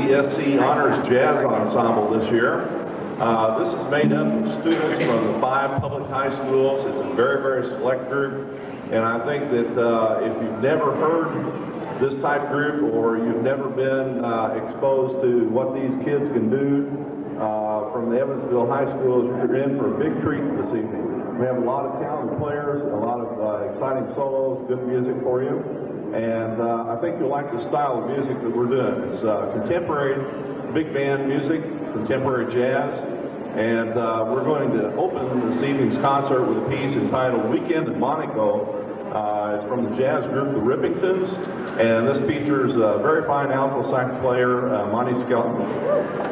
EVSC Honors Jazz Ensemble this year. This is made up of students from the 5 public high schools. It's a very, very select group, and I think that if you've never heard this type group or you've never been exposed to what these kids can do from the Evansville High Schools, you're in for a big treat this evening. We have a lot of talented players, a lot of exciting solos, good music for you, and I think you'll like the style of music that we're doing. It's contemporary big band music, contemporary jazz, and we're going to open this evening's concert with a piece entitled Weekend in Monaco. It's from the jazz group the Rippingtons, and this features a very fine alto sax player, Monty Skelton.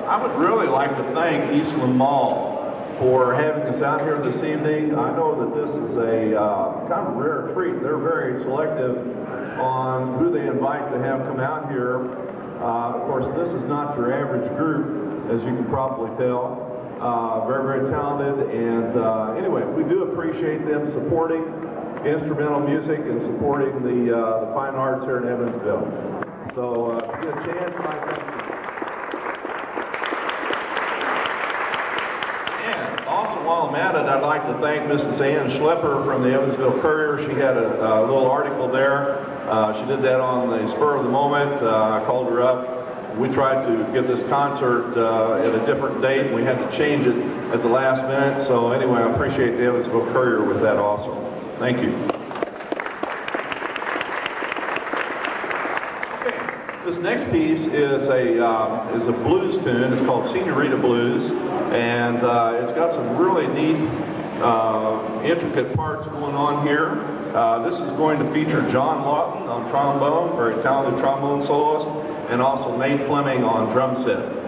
I would really like to thank Eastland for having us out here this evening. I know that this is a kind of rare treat. They're very selective on who they invite to have come out here. Of course, this is not your average group, as you can probably tell. Very, very talented, and anyway, we do appreciate them supporting instrumental music and supporting the fine arts here in Evansville. So, if you get a chance, my thank you. And also, while I'm at it, I'd like to thank Mrs. Ann Schlepper from the Evansville Courier. She had a little article there. She did that on the spur of the moment. I called her up we tried to get this concert at a different date, and we had to change it at the last minute. So anyway, I appreciate the Evansville Courier with that also. Thank you. This next piece is a blues tune. It's called Senorita Blues, and it's got some really neat, intricate parts going on here. This is going to feature John Lawton on trombone, very talented trombone soloist, and also Nate Fleming on drum set.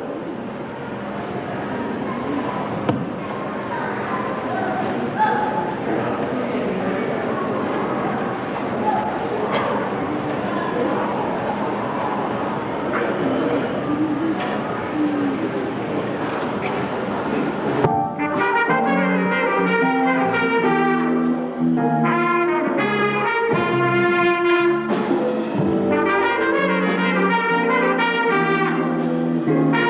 Thank you.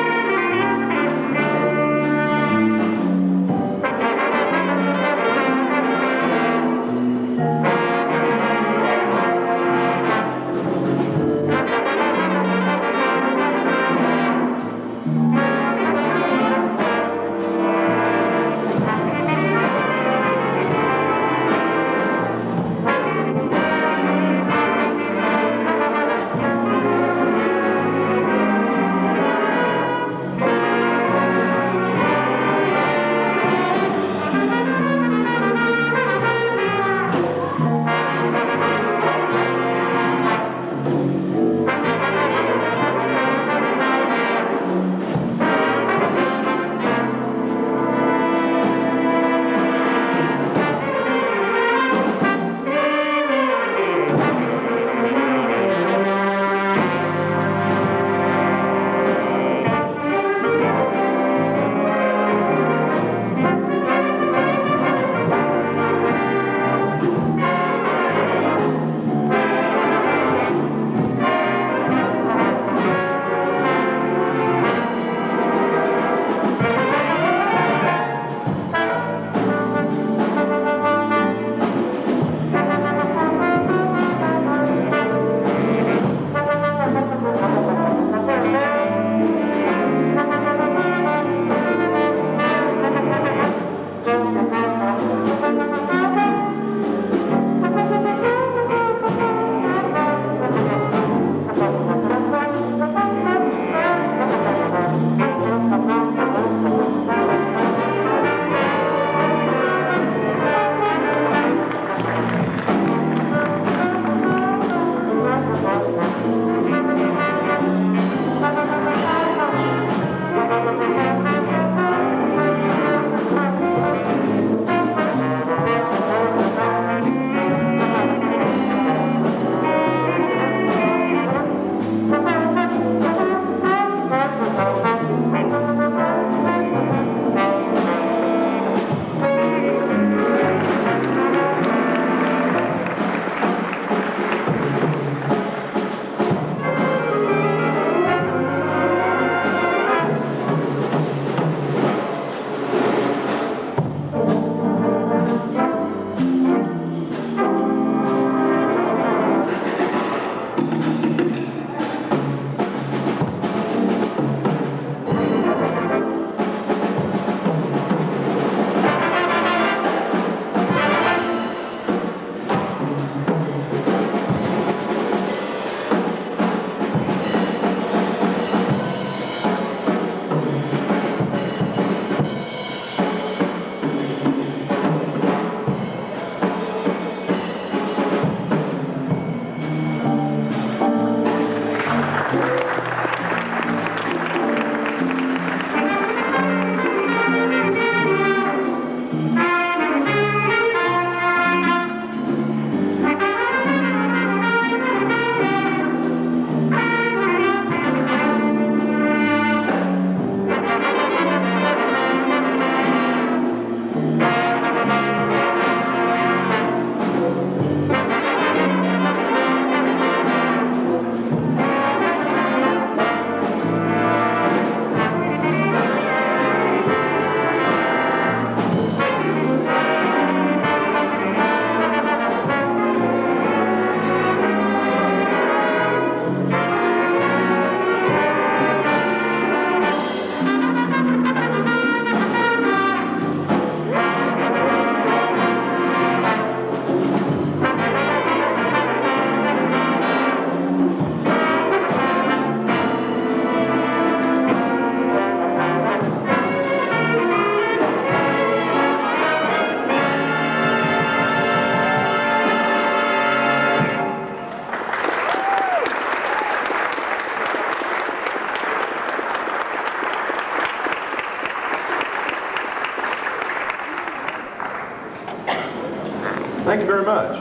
Thank you very much.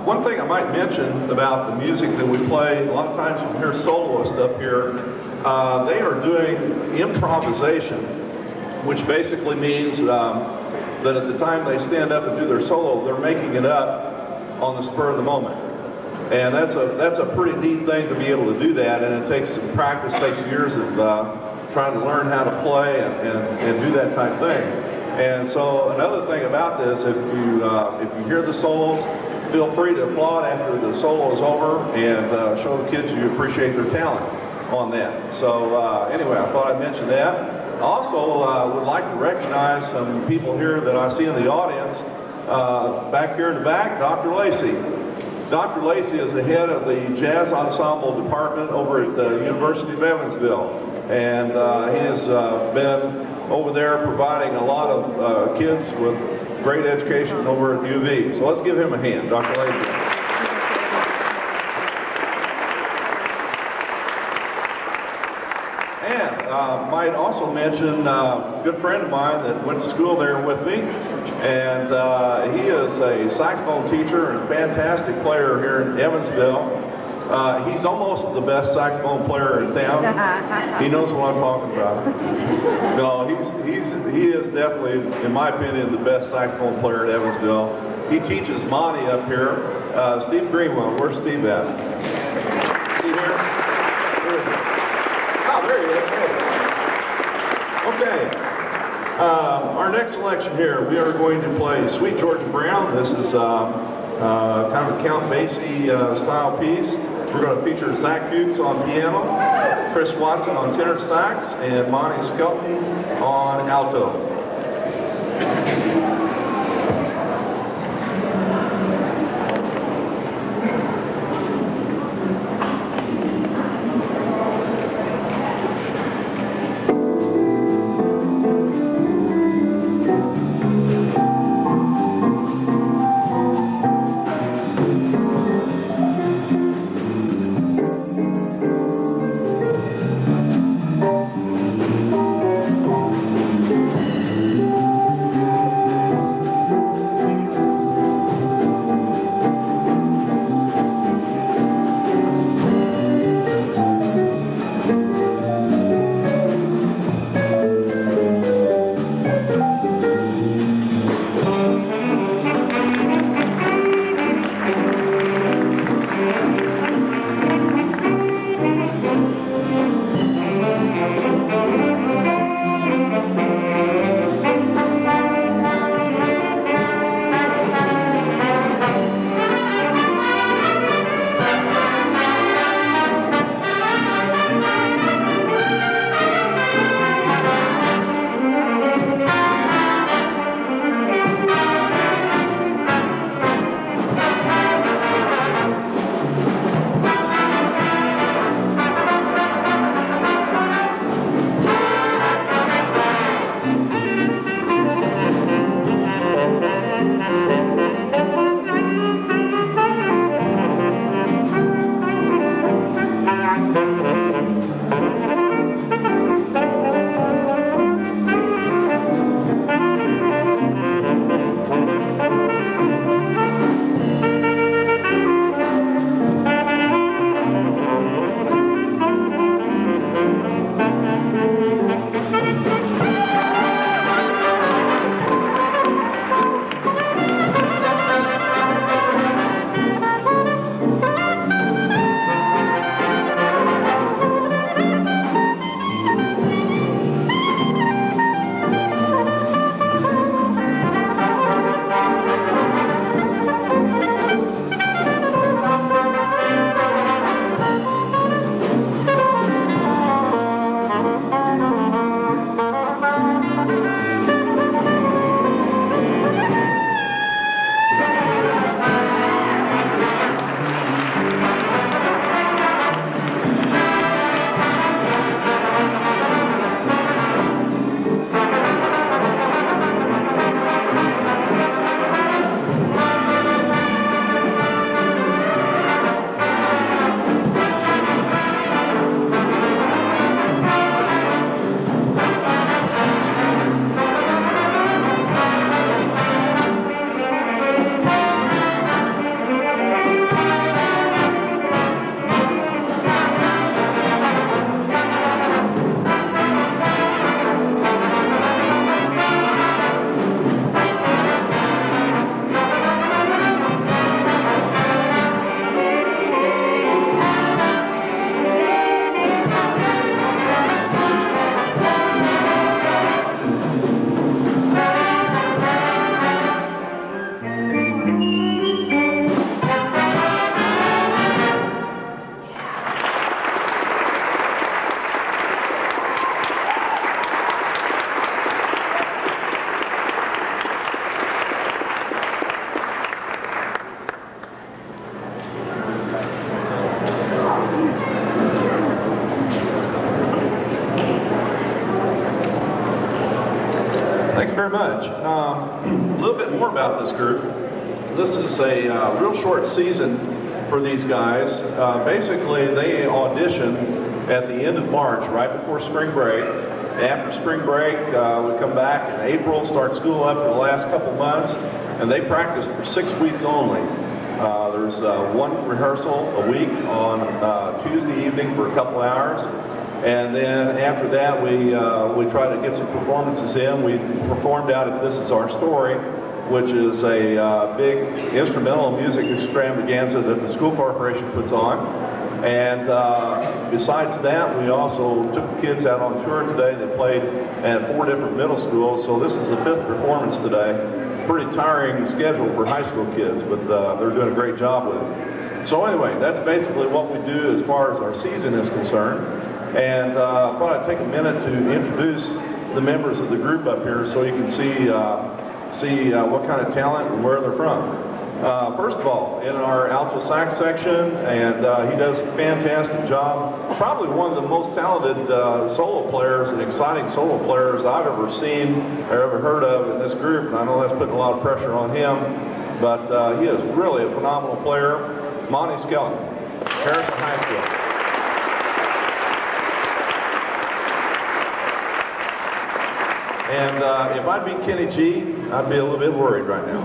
One thing I might mention about the music that we play, a lot of times you hear soloists up here, they are doing improvisation, which basically means that at the time they stand up and do their solo, they're making it up on the spur of the moment. And that's a pretty neat thing to be able to do that, and it takes some practice, takes years of trying to learn how to play and do that type of thing. And so another thing about this, if you hear the solos, feel free to applaud after the solo is over and show the kids you appreciate their talent on that. So anyway, I thought I'd mention that. I also would like to recognize some people here that I see in the audience. Back here in the back, Dr. Lacey. Dr. Lacey is the head of the Jazz Ensemble Department over at the University of Evansville. And he has been over there providing a lot of kids with great education over at UV. So let's give him a hand, Dr. Lacey. And might also mention a good friend of mine that went to school there with me. And he is a saxophone teacher and fantastic player here in Evansville. He's almost the best saxophone player in town. He knows what I'm talking about. No, he is definitely, in my opinion, the best saxophone player at Evansville. He teaches Monty up here. Steve Greenwell, where's Steve at? See here? Where is he? Oh, there he is. Okay. Our next selection here, we are going to play Sweet Georgia Brown. This is kind of a Count Basie style piece. We're going to feature Zach Fuchs on piano, Chris Watson on tenor sax, and Monty Skelton on alto. very much. A little bit more about this group. This is a real short season for these guys. Basically, they audition at the end of March, right before spring break. After spring break, we come back in April, start school up for the last couple months, and they practice for 6 weeks only. There's one rehearsal a week on Tuesday evening for a couple hours. And then after that, we try to get some performances in. We performed out at This Is Our Story, which is a big instrumental music extravaganza that the school corporation puts on. And besides that, we also took the kids out on tour today. They played at 4 different middle schools, so this is the 5th performance today. Pretty tiring schedule for high school kids, but they're doing a great job with it. So anyway, that's basically what we do as far as our season is concerned. And I thought I'd take a minute to introduce the members of the group up here so you can see what kind of talent and where they're from. First of all, in our alto sax section, and he does a fantastic job. Probably one of the most talented solo players and exciting solo players I've ever seen or ever heard of in this group. And I know that's putting a lot of pressure on him, but he is really a phenomenal player. Monty Skelton, Harrison High School. And if I'd be Kenny G, I'd be a little bit worried right now.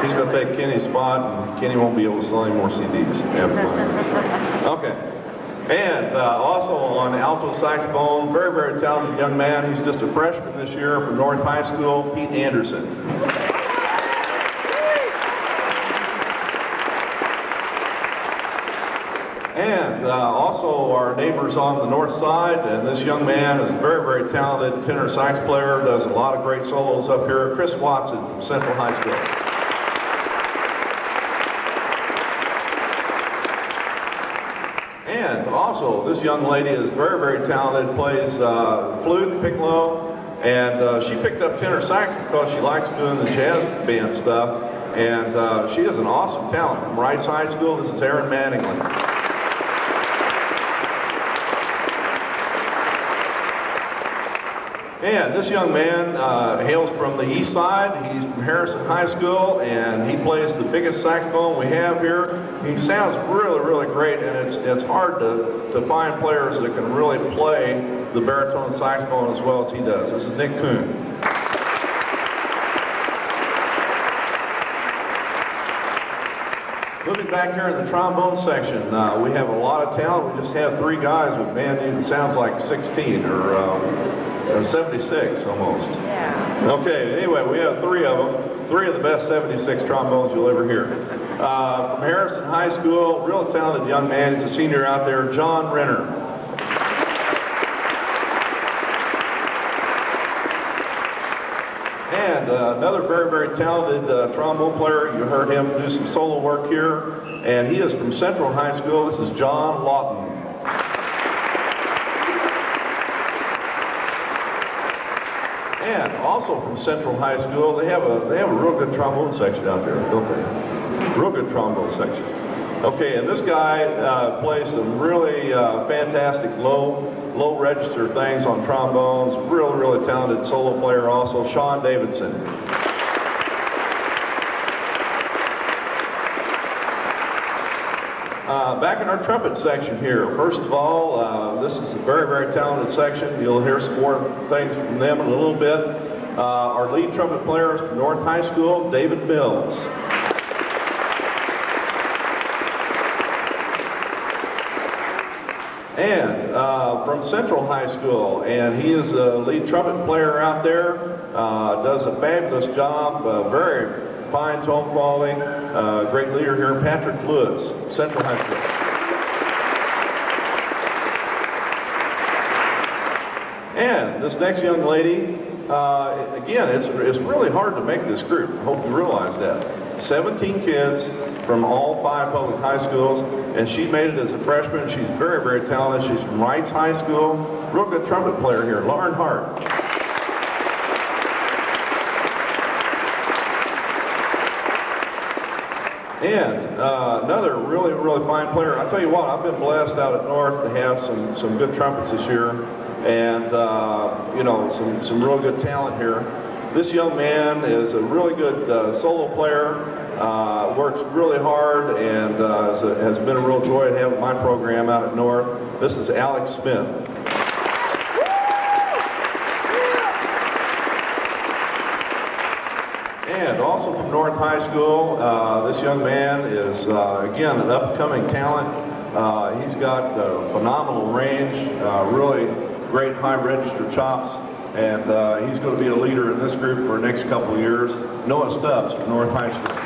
He's going to take Kenny's spot, and Kenny won't be able to sell any more CDs. Okay. And also on alto saxophone, very, very talented young man. He's just a freshman this year from North High School, Pete Anderson. And also our neighbors on the north side, and this young man is a very, very talented tenor sax player, does a lot of great solos up here, Chris Watson from Central High School. And also, this young lady is very, very talented, plays flute, piccolo, and she picked up tenor sax because she likes doing the jazz band stuff, and she is an awesome talent from Reitz High School. This is Erin Manningly. And this young man hails from the east side. He's from Harrison High School, and he plays the biggest saxophone we have here. He sounds really, really great, and it's hard to find players that can really play the baritone saxophone as well as he does. This is Nick Kuhn. Moving back here in the trombone section, we have a lot of talent. We just have 3 guys with band that sounds like 16 or 76 almost. Yeah. Okay, anyway, we have 3 of them. 3 of the best 76 trombones you'll ever hear. From Harrison High School, real talented young man. He's a senior out there, John Renner. And another very, very talented trombone player. You heard him do some solo work here. And he is from Central High School. This is John Lawton. And also from Central High School, they have a real good trombone section out there, don't they? Real good trombone section. Okay, and this guy plays some really fantastic low register things on trombones. Really, really talented solo player also, Sean Davidson. Back in our trumpet section here, first of all, this is a very, very talented section. You'll hear some more things from them in a little bit. Our lead trumpet player is from North High School, David Mills. And from Central High School, and he is a lead trumpet player out there, does a fabulous job, very fine tone quality, great leader here, Patrick Lewis, Central High School. And this next young lady, again, it's really hard to make this group. I hope you realize that. 17 kids from all 5 public high schools, and she made it as a freshman. She's very, very talented. She's from Reitz High School. Real good trumpet player here, Lauren Hart. And another really, really fine player. I tell you what, I've been blessed out at North to have some good trumpets this year. And, you know, some real good talent here. This young man is a really good solo player, works really hard, and has been a real joy to have my program out at North. This is Alex Smith. And also from North High School, this young man is, again, an upcoming talent. He's got phenomenal range, really great high register chops, and he's going to be a leader in this group for the next couple of years. Noah Stubbs from North High School.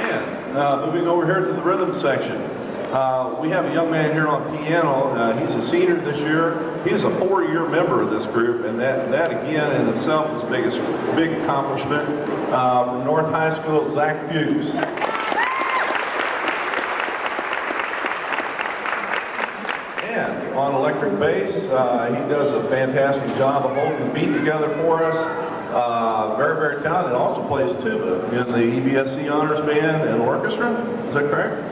And moving over here to the rhythm section. We have a young man here on piano. He's a senior this year. He's a 4-year member of this group, and that again in itself is a big accomplishment. From North High School, Zach Fuchs. And on electric bass, he does a fantastic job of holding the beat together for us. Very, very talented. Also plays tuba in the EVSC Honors Band and Orchestra. Is that correct?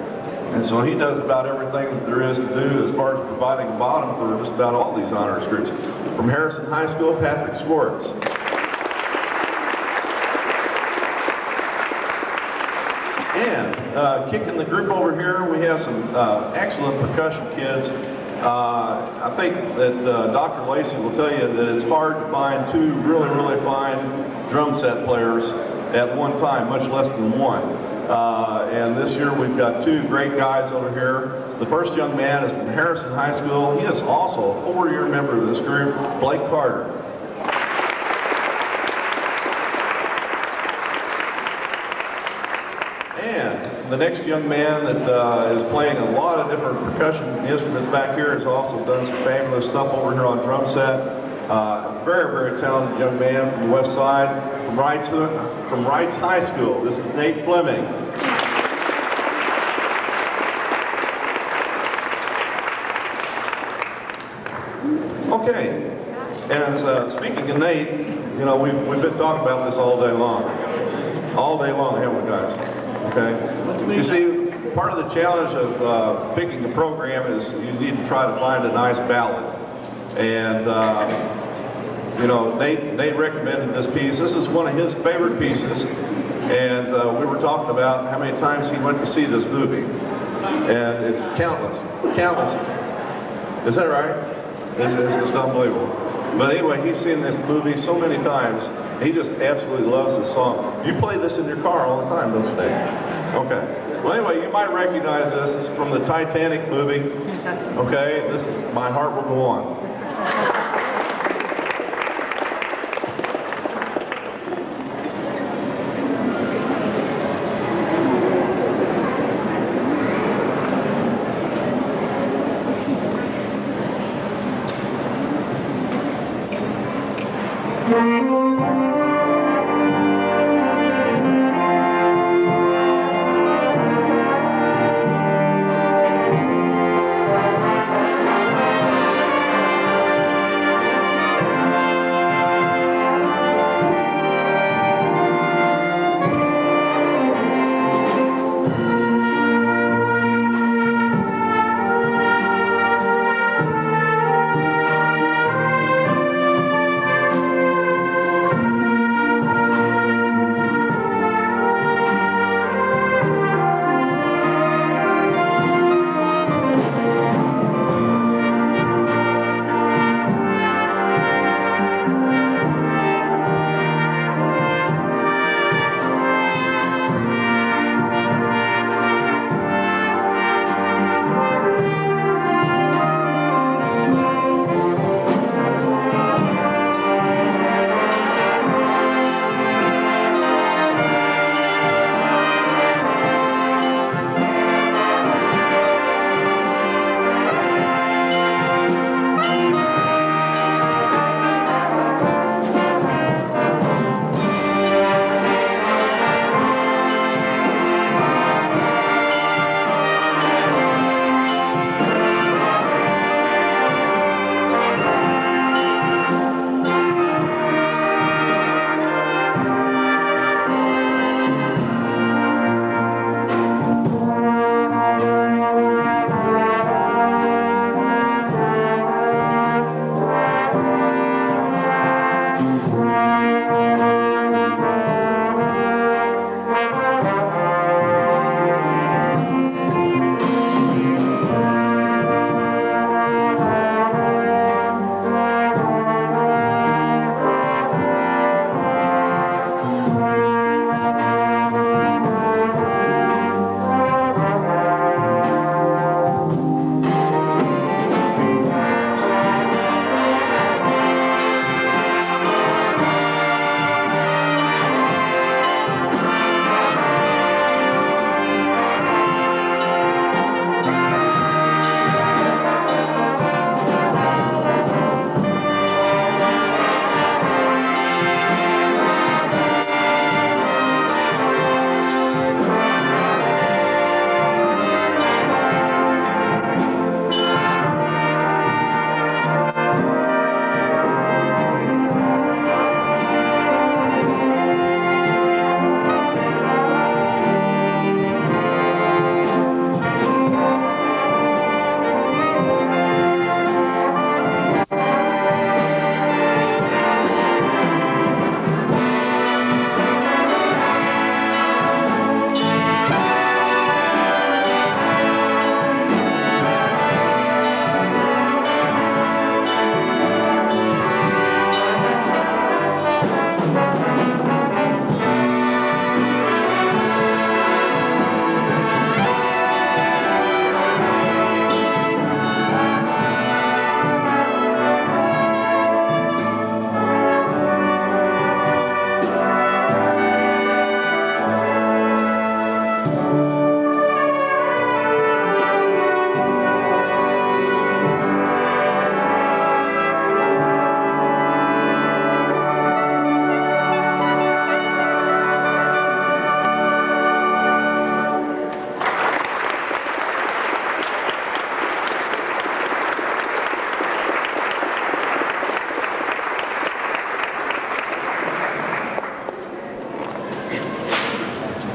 And so he does about everything that there is to do as far as providing a bottom for just about all these honors groups. From Harrison High School, Patrick Swartz. And kicking the group over here, we have some excellent percussion kids. I think that Dr. Lacey will tell you that it's hard to find two really, really fine drum set players at one time, much less than one. And this year we've got two great guys over here. The first young man is from Harrison High School. He is also a 4-year member of this group, Blake Carter. And the next young man that is playing a lot of different percussion instruments back here has also done some fabulous stuff over here on drum set. Very, very talented young man from the west side, from Reitz High School. This is Nate Fleming. Okay, and speaking of Nate, you know, we've been talking about this all day long. All day long, haven't we, guys? Okay. You see, part of the challenge of picking a program is you need to try to find a nice ballad. And, you know, Nate recommended this piece. This is one of his favorite pieces. And we were talking about how many times he went to see this movie. And it's countless. Countless. Is that right? It's just unbelievable. But anyway, he's seen this movie so many times. He just absolutely loves this song. You play this in your car all the time, don't you, Dave? Okay. Well, anyway, you might recognize this. It's from the Titanic movie. Okay? This is My Heart Will Go On.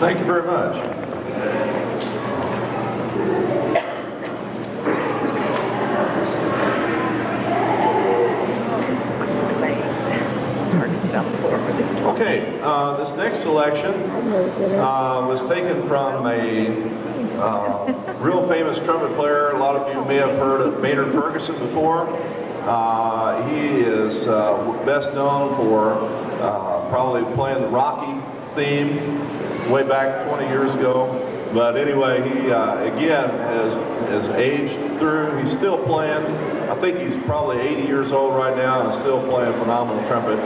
Thank you very much. Okay, this next selection was taken from a real famous trumpet player. A lot of you may have heard of Maynard Ferguson before. He is best known for probably playing the Rocky theme way back 20 years ago. But anyway, he again has aged through. He's still playing. I think he's probably 80 years old right now and still playing phenomenal trumpet.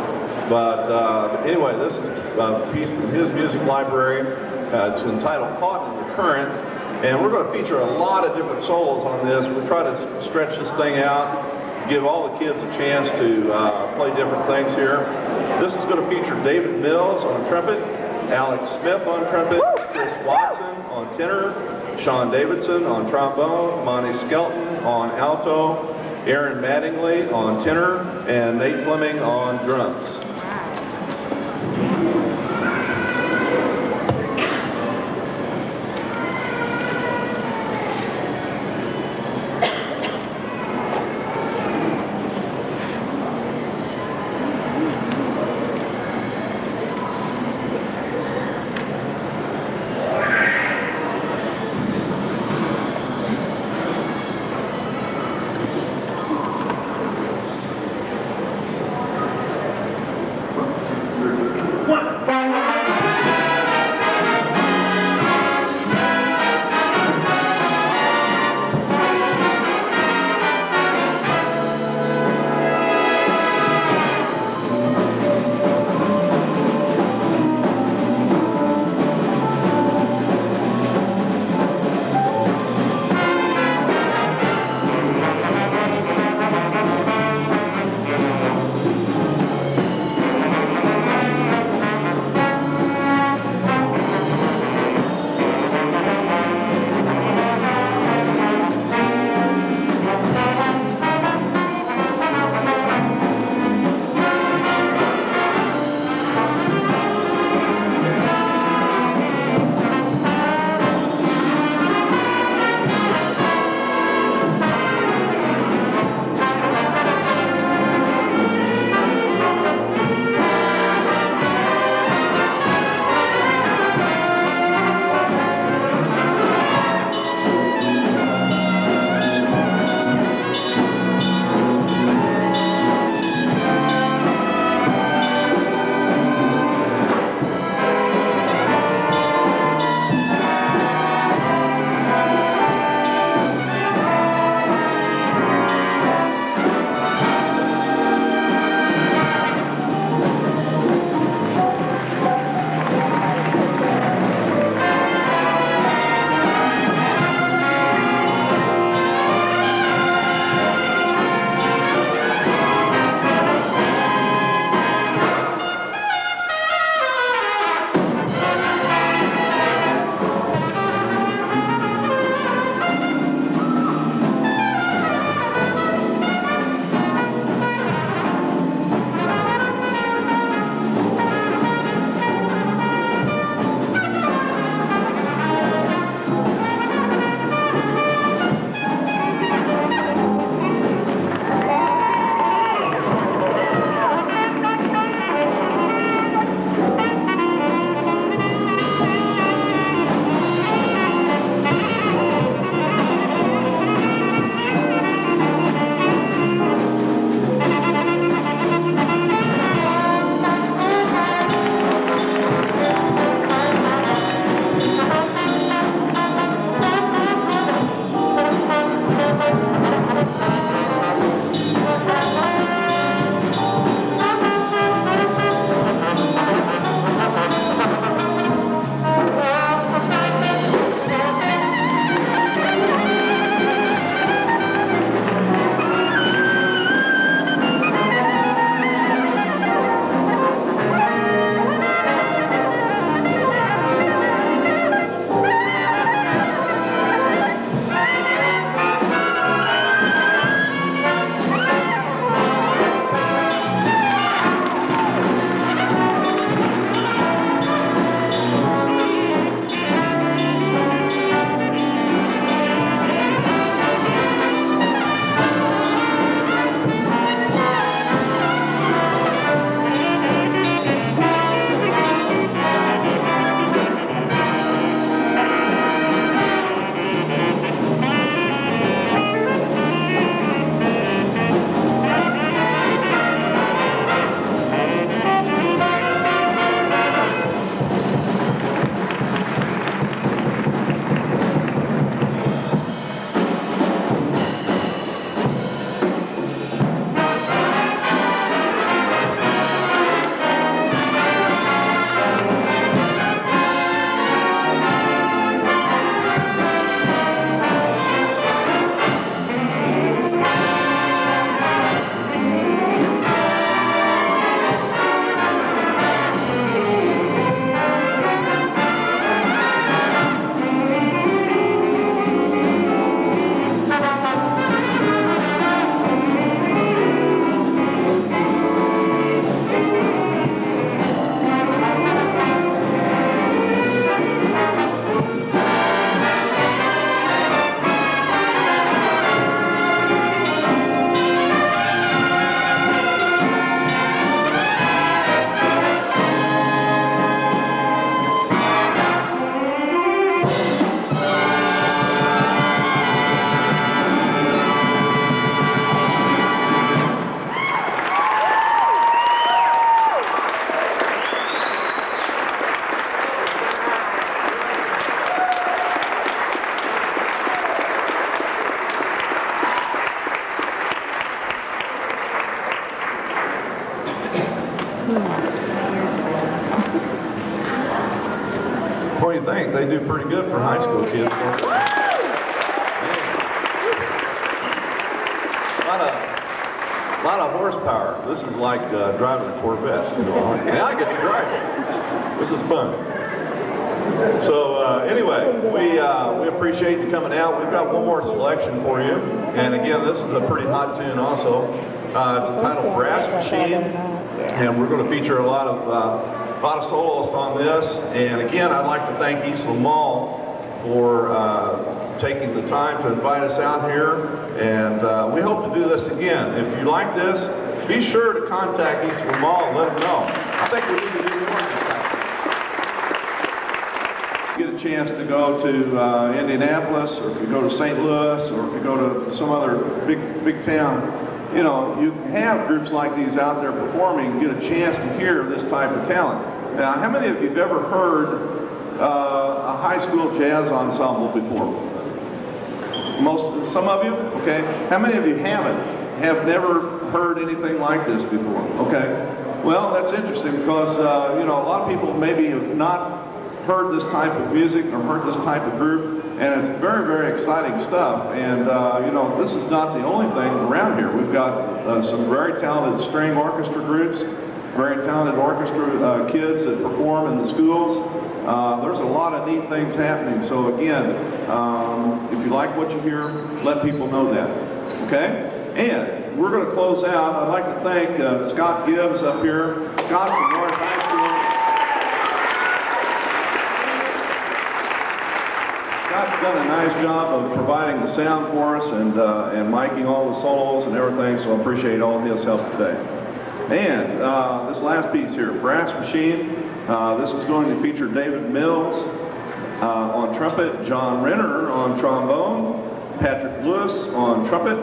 But anyway, this is a piece from his music library. It's entitled Caught in the Current. And we're going to feature a lot of different solos on this. We'll try to stretch this thing out, give all the kids a chance to play different things here. This is going to feature David Mills on trumpet, Alex Smith on trumpet, Chris Watson on tenor, Sean Davidson on trombone, Monty Skelton on alto, Aaron Mattingly on tenor, and Nate Fleming on drums. think they do pretty good for high school kids, don't they? A lot of horsepower. This is like driving a Corvette. You know? And I get to drive it. This is fun. So anyway, we appreciate you coming out. We've got one more selection for you. And again, this is a pretty hot tune also. It's entitled Brass Machine. And we're going to feature a lot of soloists on this. And again, I'd like to thank Eastland Mall for taking the time to invite us out here, and we hope to do this again. If you like this, be sure to contact Eastland Mall and let them know. I think we need to do more this time. Get a chance to go to Indianapolis, or if you go to St. Louis, or if you go to some other big town, you know, you have groups like these out there performing and get a chance to hear this type of talent. Now, how many of you have ever heard a high school jazz ensemble before? Some of you? Okay. How many of you have never heard anything like this before? Okay. Well, that's interesting because, you know, a lot of people maybe have not heard this type of music or heard this type of group, and it's very, very exciting stuff. And, you know, this is not the only thing around here. We've got some very talented string orchestra groups, very talented orchestra kids that perform in the schools. There's a lot of neat things happening. So again, if you like what you hear, let people know that. Okay? And we're going to close out. I'd like to thank Scott Gibbs up here. Scott's from North High School. Scott's done a nice job of providing the sound for us and miking all the solos and everything, so I appreciate all his help today. And this last piece here, Brass Machine. This is going to feature David Mills on trumpet, John Renner on trombone, Patrick Lewis on trumpet,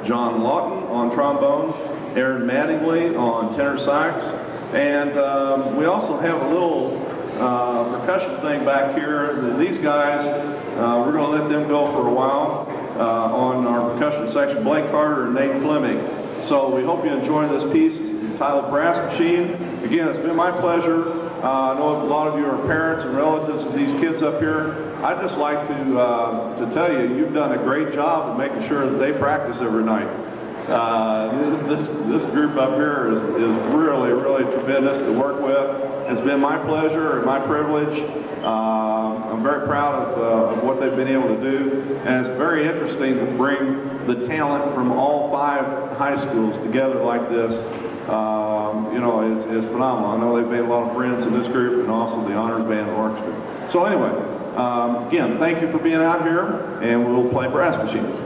John Lawton on trombone, Aaron Mattingly on tenor sax, and we also have a little percussion thing back here. These guys, we're going to let them go for a while on our percussion section, Blake Carter and Nate Fleming. So we hope you enjoy this piece. It's entitled Brass Machine. Again, it's been my pleasure. I know a lot of you are parents and relatives of these kids up here. I'd just like to tell you, you've done a great job of making sure that they practice every night. This group up here is really, really tremendous to work with. It's been my pleasure and my privilege. I'm very proud of what they've been able to do, and it's very interesting to bring the talent from all 5 high schools together like this. You know, it's phenomenal. I know they've made a lot of friends in this group and also the Honors Band Orchestra. So anyway, again, thank you for being out here, and we'll play Brass Machine.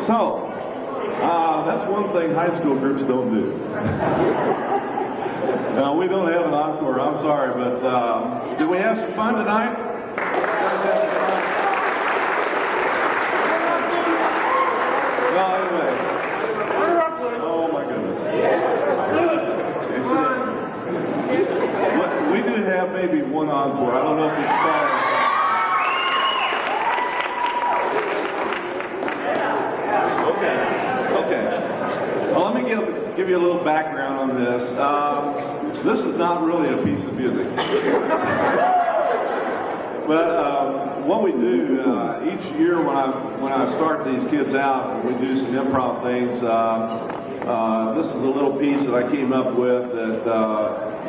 So, that's one thing high school groups don't do. Now, we don't have an encore, I'm sorry, but did we have some fun tonight? You guys have some fun? Well, anyway. Oh, my goodness. Okay, so, we do have maybe one encore. I don't know if you can call it. Well, let me give you a little background on this. This is not really a piece of music. But what we do each year when I start these kids out, we do some improv things. This is a little piece that I came up with that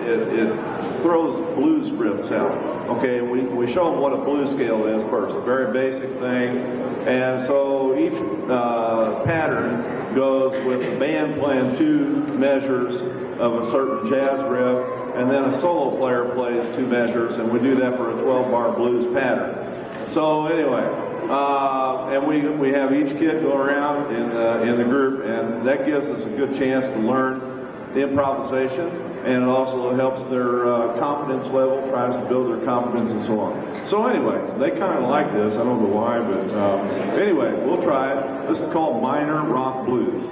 it throws blues riffs out. Okay, and we show them what a blues scale is first, a very basic thing. And so each pattern goes with the band playing two measures of a certain jazz riff, and then a solo player plays two measures, and we do that for a 12-bar blues pattern. So anyway, and we have each kid go around in the group, and that gives us a good chance to learn the improvisation, and it also helps their confidence level, tries to build their confidence and so on. So anyway, they kind of like this. I don't know why, but anyway, we'll try it. This is called Minor Rock Blues.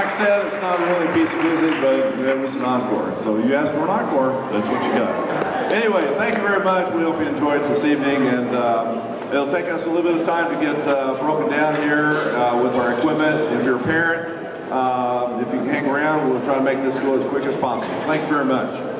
Mike said, it's not really a piece of music, but it was an encore. So you asked for an encore, that's what you got. Anyway, thank you very much. We hope you enjoyed this evening, and it'll take us a little bit of time to get broken down here with our equipment. If you're a parent, if you can hang around, we'll try to make this go as quick as possible. Thank you very much.